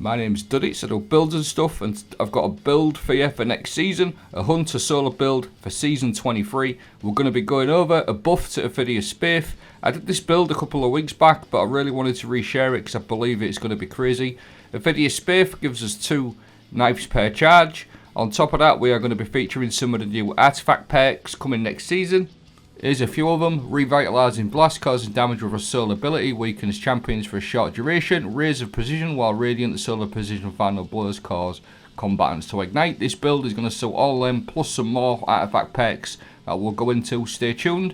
My name's Duddy, so I do builds and stuff, and I've got a build for you for next season, a Hunter Solar build for season 23. We're going to be going over a buff to Ophidia spathe. I did this build a couple of weeks back, but I really wanted to reshare it because I believe it's going to be crazy. Ophidia spathe gives us 2 knives per charge. On top of that, we are going to be featuring some of the new artifact perks coming next season. Here's a few of them. Revitalizing blast, causing damage with a solar ability, weakens champions for a short duration. Raise of precision, while radiant solar precision final blows cause combatants to ignite. This build is going to suit all of them, plus some more artifact perks that we'll go into. Stay tuned.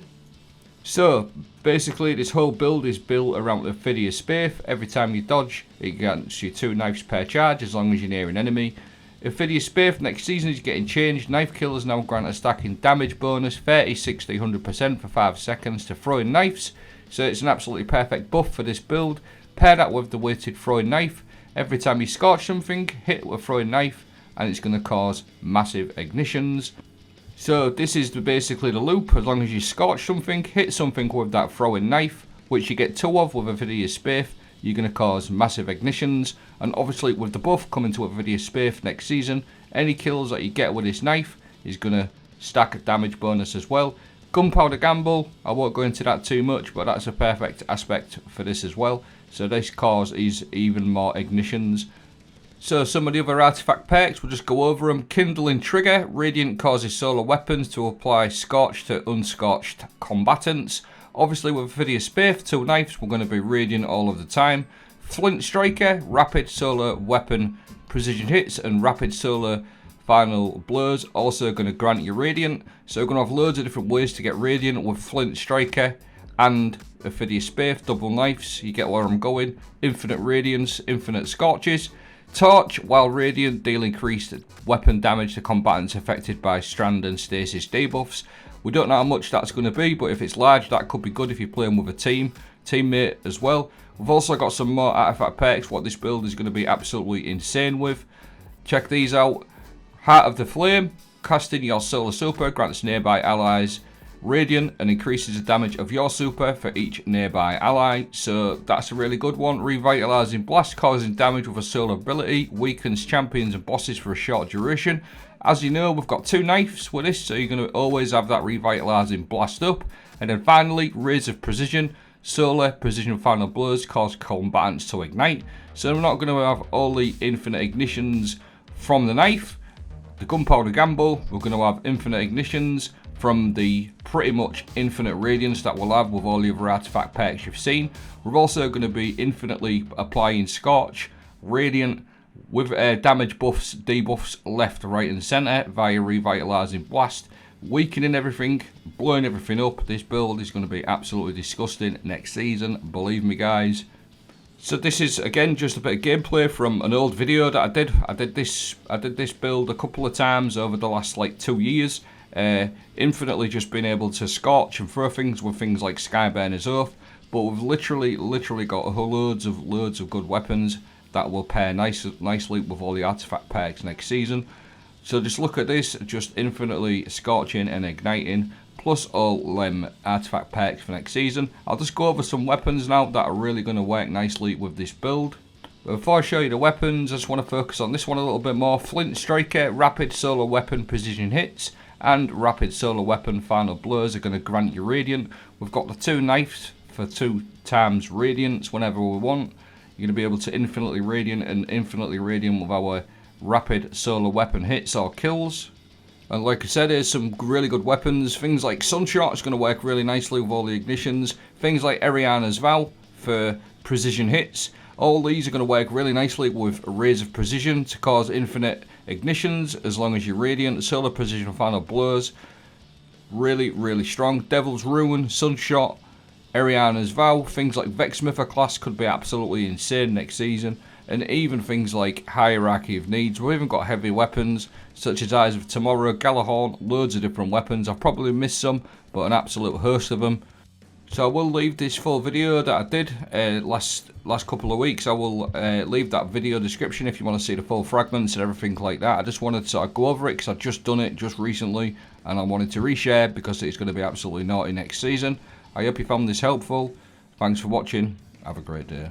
So basically, this whole build is built around the Ophidia spathe. Every time you dodge, it grants you 2 knives per charge as long as you're near an enemy. Ophidia spathe next season is getting changed. Knife killers now grant a stacking damage bonus 30, 60, 100% for 5 seconds to throwing knives. So it's an absolutely perfect buff for this build. Pair that with the weighted throwing knife. Every time you scorch something, hit with a throwing knife and it's going to cause massive ignitions. So this is basically the loop. As long as you scorch something, hit something with that throwing knife, which you get 2 of with Ophidia spathe, you're going to cause massive ignitions. And obviously with the buff coming to Ophidia spathe next season, any kills that you get with this knife is going to stack a damage bonus as well. Gunpowder gamble, I won't go into that too much, but that's a perfect aspect for this as well. So this causes even more ignitions. So some of the other artifact perks, we'll just go over them. Kindling trigger, radiant causes solar weapons to apply scorch to unscorched combatants. Obviously with Ophidia spathe, 2 knives, we're going to be radiant all of the time. Flint striker, rapid solar weapon precision hits and rapid solar final blows, also going to grant you radiant. So we're going to have loads of different ways to get radiant with Flint striker and Ophidia spathe, double knives. You get where I'm going. Infinite radiance, infinite scorches. Torch, while radiant, deal increased weapon damage to combatants affected by strand and stasis debuffs. We don't know how much that's going to be, but if it's large, that could be good if you're playing with a teammate as well. We've also got some more artifact perks, what this build is going to be absolutely insane with. Check these out. Heart of the Flame, casting your solar super grants nearby allies radiant and increases the damage of your super for each nearby ally. So that's a really good one. Revitalizing blast, causing damage with a solar ability, weakens champions and bosses for a short duration. As you know, we've got 2 knives with this, so you're going to always have that revitalizing blast up. And then finally, raise of precision, solar precision final blows cause combatants to ignite. So we're not going to have all the infinite ignitions from the knife. The gunpowder gamble, we're going to have infinite ignitions from the pretty much infinite radiance that we'll have with all the other artifact perks you've seen. We're also going to be infinitely applying scorch, radiant, with damage buffs, debuffs left, right and centre via revitalizing blast, weakening everything, blowing everything up. This build is going to be absolutely disgusting next season, believe me guys. So this is again just a bit of gameplay from an old video that I did. I did this build a couple of times over the last like 2 years. Infinitely just been able to scorch and throw things with things like Skyburner's Oath, but we've literally got loads of good weapons that will pair nicely with all the artifact perks next season. So just look at this, just infinitely scorching and igniting, plus all artifact perks for next season. I'll just go over some weapons now that are really going to work nicely with this build. But before I show you the weapons, I just want to focus on this one a little bit more. Flint striker, rapid solar weapon precision hits and rapid solar weapon final blows are going to grant you radiant. We've got the 2 knives for 2 times radiance whenever we want. You're going to be able to infinitely radiant and infinitely radiant with our rapid solar weapon hits or kills. And like I said, there's some really good weapons. Things like Sunshot is going to work really nicely with all the ignitions. Things like Eriana's Vow for precision hits. All these are going to work really nicely with a Raise of Precision to cause infinite ignitions as long as you're radiant. Solar precision final blows, really strong. Devil's Ruin, Sunshot, Eriana's Vow, things like Vexsmither class could be absolutely insane next season. And even things like Hierarchy of Needs. We've even got heavy weapons such as Eyes of Tomorrow, Galahorn, loads of different weapons. I've probably missed some, but an absolute host of them. So I will leave this full video that I did last couple of weeks. I will leave that video description if you want to see the full fragments and everything like that. I just wanted to sort of go over it because I've just done it just recently and I wanted to reshare because it's going to be absolutely naughty next season. I hope you found this helpful. Thanks for watching. Have a great day.